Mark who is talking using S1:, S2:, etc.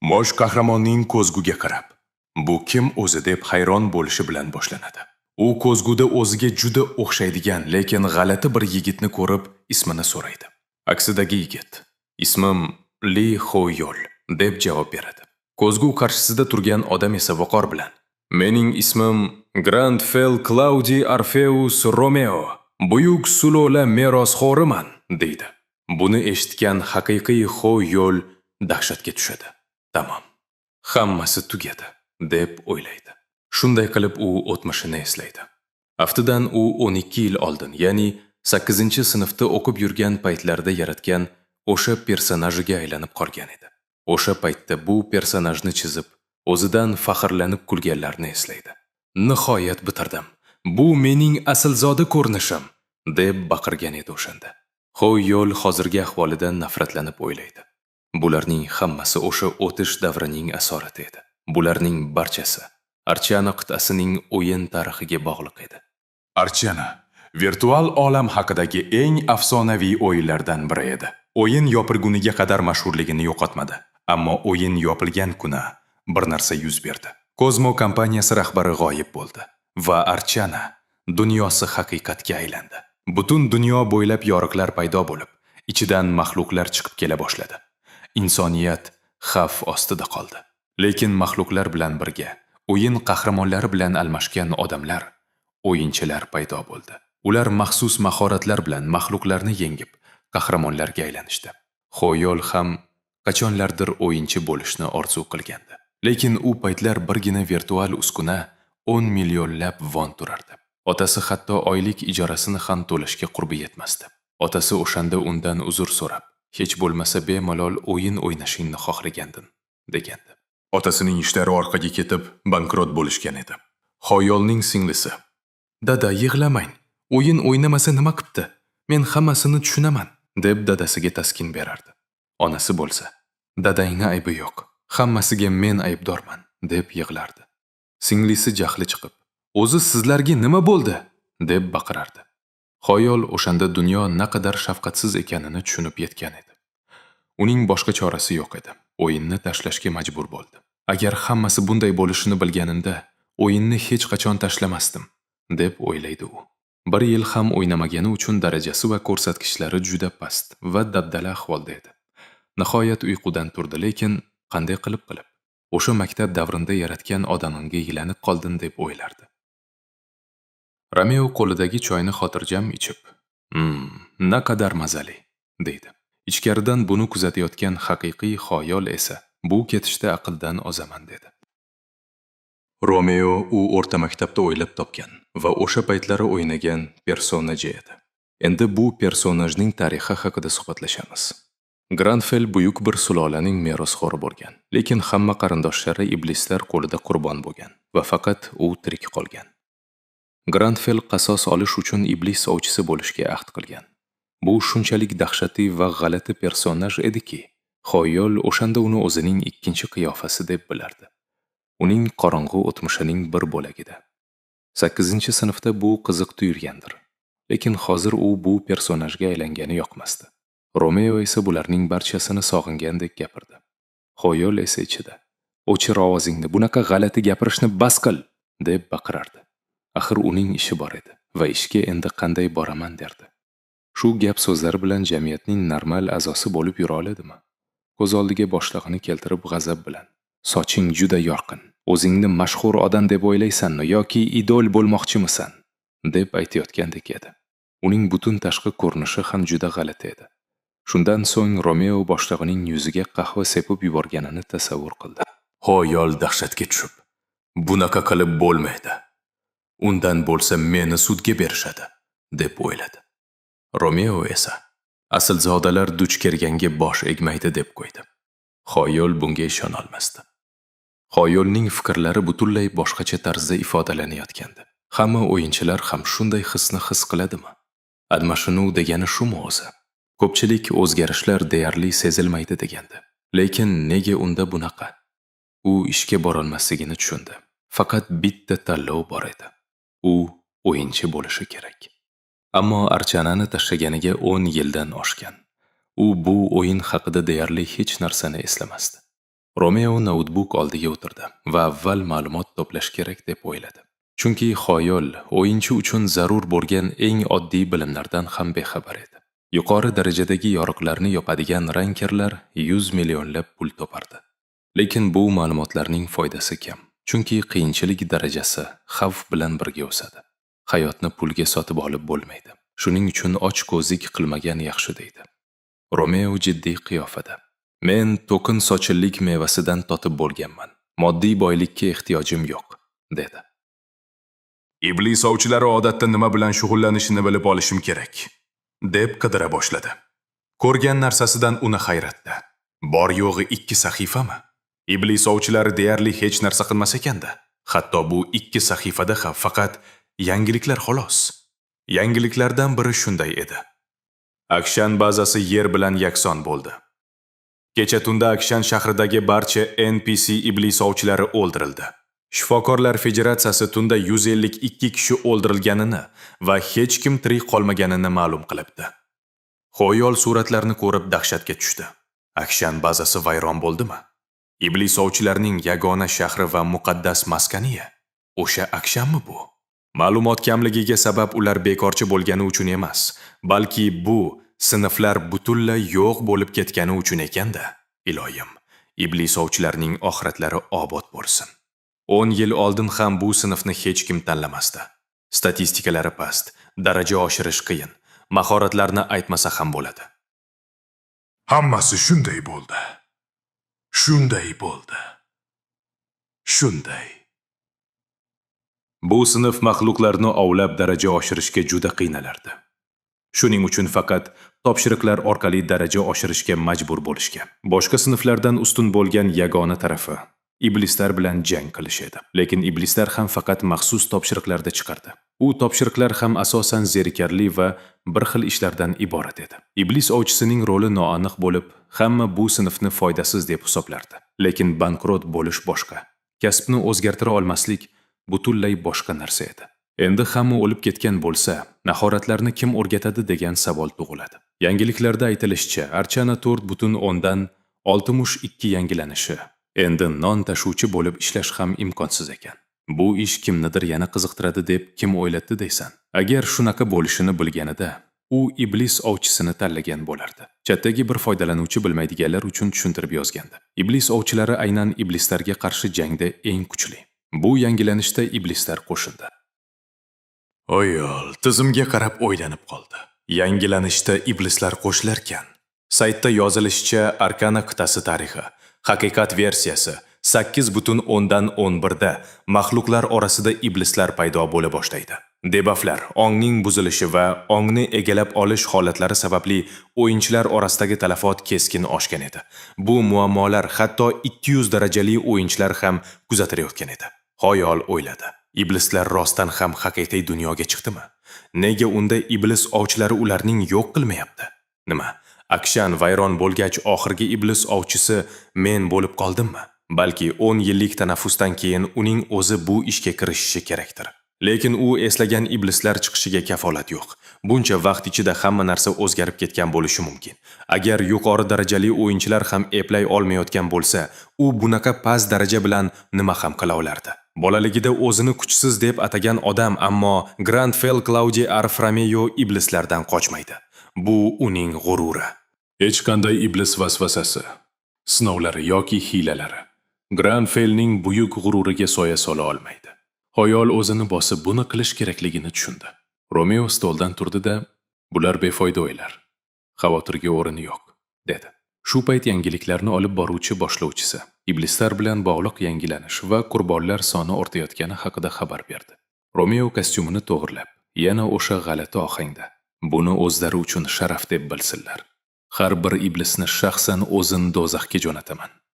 S1: Bosh qahramonning ko'zguga qarab, bu kim o'zi deb hayron bo'lishi bilan boshlanadi. U ko'zguda o'ziga juda o'xshaydigan, lekin g'alati bir yigitni ko'rib, ismini so'raydi. Aksidagi yigit: "Ismim Li Hoyol" deb javob beradi. Ko'zgu qarshisida turgan odam esa vaqor bilan: "Mening ismim Grandfel Claudi Orpheus Romeo, buyuk sulola merosxo'riman" deydi. Buni eshitgan haqiqiy Hoyol dahshatga tushadi. Tamam, hammasi tugadi deb o'ylaydi. Shunday qilib u o'tmishini eslaydi. Aftidan u 12 yil oldin, ya'ni 8-sinfda o'qib yurgan paytlarida yaratgan o'sha personajiga aylanib qolgan edi. O'sha paytda bu personajni chizib, o'zidan faxrlanib kulganlarni eslaydi. Nihoyat bitirdim. Bu mening aslzoda ko'rinishim deb baqirgan edi o'shanda. Hoyol hozirgi ahvolidan nafratlanib o'ylaydi. Bularning hammasi o'sha o'tish davrining asorati edi. Bularning barchasi Archana qit'asining o'yin tarixiga bog'liq edi. Archana virtual olam haqidagi eng afsonaviy o'yinlardan biri edi. O'yin yopilguniga qadar mashhurligini yo'qotmadi, ammo o'yin yopilgan kuni bir narsa yuz berdi. Kozmo kompaniyasi rahbari g'oyib bo'ldi va Archana dunyosi haqiqatga aylandi. Butun dunyo bo'ylab yoriqlar paydo bo'lib, ichidan maxluqlar chiqib kela boshladi. Insoniyat xavf ostida qoldi. Lekin maxluqlar bilan birga o'yin qahramonlari bilan almashgan odamlar, o'yinchilar paydo bo'ldi. Ular maxsus mahoratlar bilan maxluqlarni yengib, qahramonlarga aylanishdi. Hoyol ham qachonlardir o'yinchi bo'lishni orzu qilgandi. Lekin u paytlar birgina virtual uskuna 10 millionlab von turardi. Otasi hatto oylik ijorasini ham to'lashga qurbi yetmasdi. Otasi o'shanda undan uzr so'rab, hech bo'lmasa bemalol o'yin o'ynashingni xohlagandim, degandi. Otasining ishlari orqaga ketib, bankrot bo'lishgan edi. Hoyolning singlisi: "Dada, yig'lamang. O'yin o'ynamasa nima qipti? Men hammasini tushunaman", deb dadasiga taskin berardi. Onasi bo'lsa: "Dadangning aybi yo'q. Hammasiga men aybdorman", deb yig'lardi. Singlisi jahli chiqib: "O'zi sizlarga nima bo'ldi?" deb baqirardi. Hoyol o'shanda dunyo naqadar shafqatsiz ekanini tushunib yetgan edi. Uning boshqa chorasi yo'q edi. O'yinni tashlashga majbur bo'ldi. Agar hammasi bunday bo'lishini bilganimda, o'yinni hech qachon tashlamasdim, deb o'ylaydi u. Bir yil ham o'ynamagani uchun darajasi va ko'rsatkichlari juda past va dabdala ahvolda edi. Nihoyat uyqudan turdi, lekin qanday qilib o'sha maktab davrinda yaratgan odamimga yilanib qoldim deb o'ylardi. Romeo qo'lidagi choyni xotirjam ichib, naqadar mazali", deydi. Ichkaridan buni kuzatayotgan haqiqiy Hoyol esa, "Bu ketishda aqldan ozaman", dedi. Romeo u o'rta maktabda o'ylab topgan va o'sha paytlari o'ynagan personaji edi. Endi bu personajning tarixi haqida suhbatlashamiz. Grandfel buyuk bir sulolaning merosxo'ri bo'lgan, lekin hamma qarindoshlari iblislar qo'lida qurbon bo'lgan va faqat u tirik qolgan. Grandfel qasos olish uchun iblis ovchisi bo'lishga ahd qilgan. Bu shunchalik dahshatli va g'alati personaj ediki, Hoyol o'shanda uni o'zining ikkinchi qiyofasi deb bilardi. Uning qorong'u o'tmishining bir bo'lagida. 8-sinfda bu qiziq tuyulgandir, lekin hozir u bu personajga aylangani yoqmasdi. Romeo esa bularning barchasini sog'ingandek gapirdi. Hoyol esa ichida: "O'chir ovozingni, bunaqa g'alati gapirishni bas qil", deb baqirardi. Axir uning ishi bor edi va ishga endi qanday boraman derdi. Shu gap so'zlari bilan jamiyatning normal a'zosi bo'lib yura oladimi? Ko'z oldiga boshlig'ini keltirib g'azab bilan: "Soching juda yorqin. O'zingni mashhur odam deb o'ylaysanmi yoki idol bo'lmoqchimisan?" deb aytayotgandek edi. Uning butun tashqi ko'rinishi ham juda g'alati edi. Shundan so'ng Romeo boshlig'ining yuziga qahva sepib yuborganini tasavvur qildi. Hoyol dahshatga tushib: "Bunaqa qilib bo'lmaydi. Undan bo'lsa meni sudga berishadi", deb o'yladi. Romeo esa aslzodalar duch kelganga bosh egmaydi deb qo'ydi. Hoyol bunga ishona olmasdi. Hoyolning fikrlari butunlay boshqacha tarzda ifodalanayotgandi. Hamma o'yinchilar ham shunday hisni his qiladimi? Almashinuv degani shumi o'zi? Ko'pchilik o'zgarishlar deyarli sezilmaydi degandi. Lekin nega unda bunaqa? U ishga borolmasligini tushundi. Faqat bitta tanlov bor edi. U o'yinchi bo'lishi kerak. Ammo Archanani tashlaganiga 10 yildan oshgan. U bu o'yin haqida deyarli hech narsani eslamasdi. Romeo noutbuk oldiga o'tirdi va avval ma'lumot to'plash kerak deb o'yladi. Chunki xoyol o'yinchi uchun zarur bo'lgan eng oddiy bilimlardan ham bexabar edi. Yuqori darajadagi yoriqlarni yopadigan rankerlar 100 millionlab pul topardi. Lekin bu ma'lumotlarning foydasi kam. Chunki qiyinchilik darajasi xavf bilan birga o'sadi. Hayotni pulga sotib olib bo'lmaydi. Shuning uchun ochko'zlik qilmagan yaxshi deydi. Romeo jiddiy qiyofada. Men to'kin sochillik mevasidan totib bo'lganman. Moddiy boylikka ehtiyojim yo'q, dedi.
S2: Iblis ovchilari odatda nima bilan shug'ullanishini bilib olishim kerak, deb qidira boshladi. Ko'rgan narsasidan uni hayratda. Bor yo'g'i 2 sahifami? Iblis ovchilari deyarli hech narsa qilmas ekanda. Hatto bu 2 sahifada ham faqat yangiliklar xolos. Yangiliklardan biri shunday edi. Akshan bazasi yer bilan yakson bo'ldi. Kecha tunda Akshan shahridagi barcha NPC iblis ovchilari o'ldirildi. Shifokorlar federatsiyasi tunda 152 kishi o'ldirilganini va hech kim tirik qolmaganini ma'lum qilibdi. Xoyol suratlarni ko'rib dahshatga tushdi. Akshan bazasi vayron bo'ldimi? Iblis ovchilarining yagona shahri va muqaddas maskani o'sha Akshanmi bu? Ma'lumot kamligiga sabab ular bekorchi bo'lgani uchun emas, balki bu sinflar butunlay yo'q bo'lib ketgani uchun ekanda. Iloyim, iblis ovchilarining oxiratlari obod bo'lsin. 10 yil oldin ham bu sinfni hech kim tanlamasdi. Statistikalari past, daraja oshirish qiyin, mahoratlarni aytmasa ham bo'ladi.
S3: Hammasi shunday bo'ldi. Shunday.
S1: Bu sinf maxluqlarni ovlab daraja oshirishga juda qiynalardi. Shuning uchun faqat topshiriqlar orqali daraja oshirishga majbur bo'lishgan. Boshqa sinflardan ustun bo'lgan yagona tarafi iblislar bilan jang qilish edi. Lekin iblislar ham faqat maxsus topshiriqlarda chiqardi. U topshiriqlar ham asosan zerikarli va bir xil ishlardan iborat edi. Iblis ovchisining roli noaniq bo'lib, hamma bu sinfni foydasiz deb hisoblardi. Lekin bankrot bo'lish boshqa. Kasbni o'zgartira olmaslik butunlay boshqa narsa edi. Endi hamma o'lib ketgan bo'lsa, mahoratlarni kim o'rgatadi degan savol tug'iladi. Yangiliklarda aytilishicha, Archana 4.10 dan 62 yangilanishi, endi non tashuvchi bo'lib ishlash ham imkonsiz ekan. Bu ish kimnidir yana qiziqtiradi deb kim o'yladi deysan? Agar shunaqa bo'lishini bilganida, u iblis ovchisini tanlagan bo'lardi. Chatdagi bir foydalanuvchi bilmaydiganlar uchun tushuntirib yozgandi. Iblis ovchilari aynan iblislarga qarshi jangda eng kuchli. Bu yangilanishda iblislar qo'shildi.
S2: Oyol tizimga qarab o'ylanib qoldi. Yangilanishda iblislar qo'shilarkan. Saytda yozilishicha Arkana qit'asi tarixi, haqiqat versiyasi 8.10 dan 11 da maxluqlar orasida iblislar paydo bo'la boshlaydi. Debufflar, ongning buzilishi va ongni egallab olish holatlari sababli o'yinchilar orasidagi talafot keskin oshgan edi. Bu muammolar hatto 200 darajali o'yinchilar ham kuzatilayotgan edi. Xoyol o'yladi. Iblislar rostdan ham haqiqiy dunyoga chiqdimi? Nega unda iblis ovchilari ularning yo'q qilmayapti? Nima? Akshan vayron bo'lgach oxirgi iblis ovchisi men bo'lib qoldimmi? Balki 10 yillik tanaffusdan keyin uning o'zi bu ishga kirishishi kerakdir. Lekin u eslagan iblislar chiqishiga kafolat yo'q. Buncha vaqt ichida hamma narsa o'zgarib ketgan bo'lishi mumkin. Agar yuqori darajali o'yinchilar ham eplay olmayotgan bo'lsa, u bunaqa past daraja bilan nima ham qila olardi? Bolaligida o'zini kuchsiz deb atagan odam, ammo Grandfell Claudi Arframeo iblislardan qochmaydi. Bu uning g'ururi.
S3: Hech qanday iblis vasvasasi, sinovlari yoki hiylalari Grandfellning buyuk g'ururiga soya sola olmaydi. Xoyol o'zini bosib buni qilish kerakligini tushundi. Romeo stoldan turdi-da, bular befoyda o'ylar. Xavotirga o'rin yo'q, dedi. Shu payt yangiliklarni olib boruvchi boshlovchisi iblislar bilan bog'liq yangilanish va qurbonlar soni ortayotgani haqida xabar berdi. Romeo kostyumini to'g'rilab, yana o'sha g'alati ohangda, buni o'zlari uchun sharaf deb bilsinlar. Har bir iblisni shaxsan o'zim do'zaxga jo'nataman.